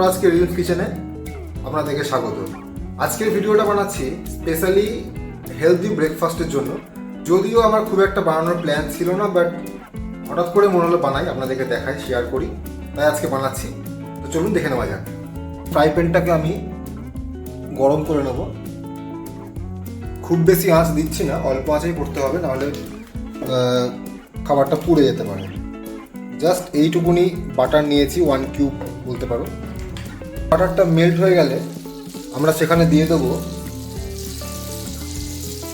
আমার আজকে রিলস কিচেনে আপনাদেরকে স্বাগত। আজকের ভিডিওটা বানাচ্ছি স্পেশালি হেলদি ব্রেকফাস্টের জন্য। যদিও আমার খুব একটা বানানোর প্ল্যান ছিল না, বাট হঠাৎ করে মনে হলো বানাই, আপনাদেরকে দেখাই, শেয়ার করি, তাই আজকে বানাচ্ছি। তো চলুন দেখে নেওয়া যাক। ফ্রাই প্যানটাকে আমি গরম করে নেব। খুব বেশি আঁচ দিচ্ছি না, অল্প আঁচেই করতে হবে, নাহলে খাবারটা পুড়ে যেতে পারে। জাস্ট এইটুকুনি বাটার নিয়েছি, 1 কিউব বলতে পারো। বাটারটা মেল্ট হয়ে গেলে আমরা সেখানে দিয়ে দেবো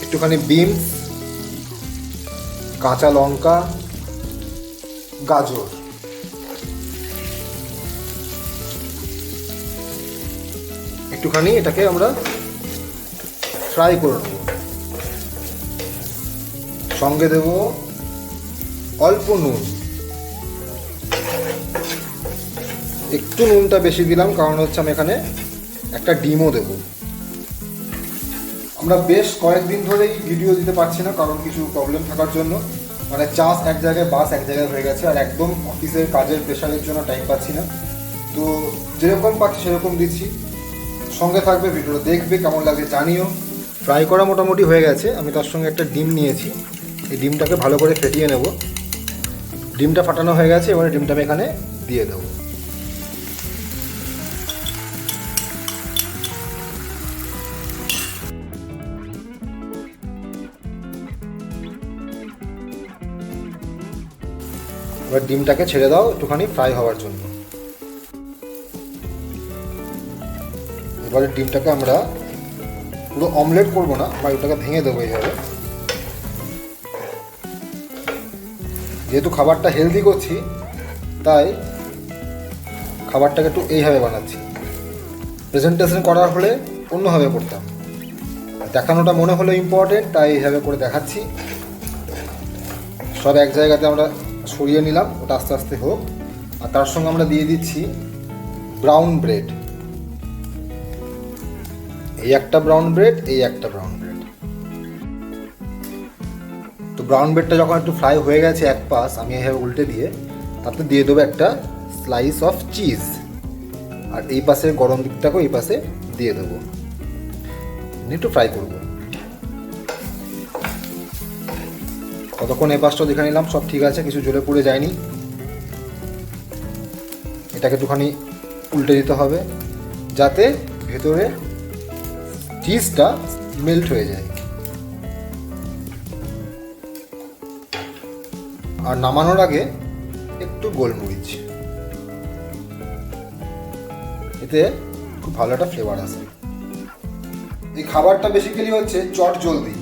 একটুখানি বিনস, কাঁচা লঙ্কা, গাজর, একটুখানি এটাকে আমরা ফ্রাই করে নেব। সঙ্গে দেব অল্প নুন, একটু নুনটা বেশি দিলাম কারণ হচ্ছে আমি এখানে একটা ডিমও দেব। আমরা বেশ কয়েকদিন ধরেই ভিডিও দিতে পারছি না, কারণ কিছু প্রবলেম থাকার জন্য, মানে চাষ এক জায়গায়, বাস এক জায়গায় হয়ে গেছে, আর একদম অফিসের কাজের প্রেশারের জন্য টাইম পাচ্ছি না। তো যেরকম পাচ্ছি সেরকম দিচ্ছি। সঙ্গে থাকবে, ভিডিওটা দেখবে, কেমন লাগে জানিও। ফ্রাই করা মোটামুটি হয়ে গেছে। আমি তার সঙ্গে একটা ডিম নিয়েছি, এই ডিমটাকে ভালো করে ফেটিয়ে নেব। ডিমটা ফাটানো হয়ে গেছে, এবারে ডিমটা আমি এখানে দিয়ে দেবো। এবার ডিমটাকে ছেড়ে দাও একটুখানি ফ্রাই হওয়ার জন্য। এবারে ডিমটাকে আমরা পুরো অমলেট করবো না, আমরা ওটাকে ভেঙে দেবো এইভাবে। যেহেতু খাবারটা হেলদি করছি, তাই খাবারটাকে একটু এইভাবে বানাচ্ছি। প্রেজেন্টেশন করার হলে অন্যভাবে করতাম, দেখানোটা মনে হলো ইম্পর্টেন্ট, তাই এইভাবে করে দেখাচ্ছি। সব এক জায়গাতে আমরা সরিয়ে নিলাম, ওটা আস্তে আস্তে হোক। আর তার সঙ্গে আমরা দিয়ে দিচ্ছি ব্রাউন ব্রেড। এই একটা ব্রাউন ব্রেড, এই একটা ব্রাউন ব্রেড। তো ব্রাউন ব্রেডটা যখন একটু ফ্রাই হয়ে গেছে এক পাশ, আমি এইভাবে উল্টে দিয়ে তাতে দিয়ে দেবো একটা স্লাইস অফ চিজ, আর এই পাশের গরম দিকটাকেও এই পাশে দিয়ে দেবো। একটু ফ্রাই করবো। কতক্ষণ এই পাশটাও দেখে নিলাম, সব ঠিক আছে, কিছু জ্বলে পুড়ে যায়নি। এটাকে একটুখানি উল্টে দিতে হবে যাতে ভেতরে চিজটা মেল্ট হয়ে যায়। আর নামানোর আগে একটু গোলমরিচ, এতে খুব ভালো একটা ফ্লেভার আসে। এই খাবারটা বেসিক্যালি হচ্ছে চট জলদি,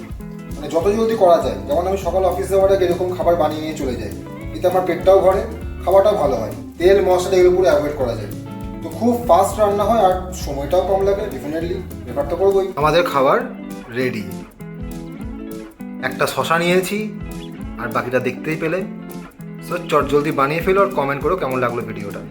মানে যত জলদি করা যায়। যেমন আমি সকাল অফিস যাওয়ার আগে এরকম খাবার বানিয়ে নিয়ে চলে যাই, এতে আমার পেটটাও ভরে, খাবারটাও ভালো হয়, তেল মশলা এগুলো পুরো অ্যাভয়েড করা যায়। তো খুব ফাস্ট রান্না হয় আর সময়টাও কম লাগে। ডেফিনেটলি ব্যাপারটা করবোই। আমাদের খাবার রেডি। একটা শশা নিয়েছি, আর বাকিটা দেখতেই পেলে। সো চট জলদি বানিয়ে ফেলো, আর কমেন্ট করো কেমন লাগলো ভিডিওটা।